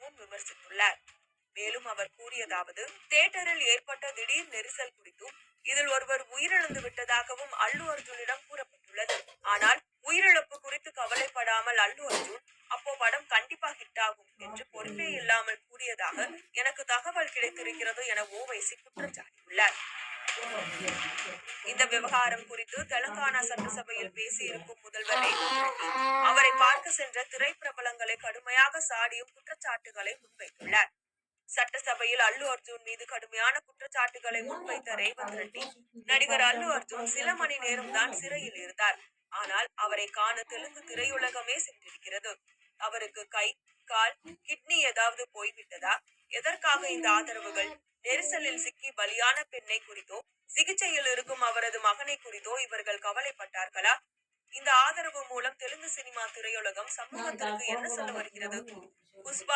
எனவும் விமர்சித்துள்ளார். மேலும் அவர் கூறியதாவது, தியேட்டரில் ஏற்பட்ட திடீர் நெரிசல் குறித்தும் இதில் ஒருவர் உயிரிழந்து விட்டதாகவும் அல்லு அர்ஜுனிடம் கூறப்பட்டுள்ளது. ஆனால் உயிரிழப்பு குறித்து கவலைப்படாமல் அல்லு அர்ஜுன் அப்போ படம் கண்டிப்பா ஹிட் ஆகும் என்று பொறுப்பே இல்லாமல் கூறியதாக எனக்கு தகவல் கிடைத்திருக்கிறது என ஓவைசி குற்றம் சாட்டியுள்ளார். இந்த விவகாரம் குறித்து தெலுங்கானா சட்டசபையில் பேசியிருக்கும் முதல்வர் ரேவந்த் ரெட்டி அவரை பார்க்க சென்ற திரைப்பிரபலங்களை கடுமையாக சாடியும் குற்றச்சாட்டுகளை முன்வைத்துள்ளார். சட்டசபையில் அல்லு அர்ஜுன் மீது கடுமையான குற்றச்சாட்டுகளை முன்வைத்த ரேவந்த் ரெட்டி, நடிகர் அல்லு அர்ஜுன் சில மணி நேரம் தான் சிறையில் இருந்தார். ஆனால் அவரை காண தெலுங்கு திரையுலகமே சென்றிருக்கிறது. அவருக்கு கை, கால், கிட்னி ஏதாவது போய்விட்டதா? எதற்காக இந்த ஆதரவுகள்? நெரிசலில் சிக்கி பலியான பெண்ணை குறித்தோ சிகிச்சையில் இருக்கும் அவரது மகனை குறித்தோ இவர்கள் கவலைப்பட்டார்களா? இந்த ஆதரவு மூலம் தெலுங்கு சினிமா திரையுலகம் சமூகத்திற்கு என்ன சொல்ல வருகிறது? புஷ்பா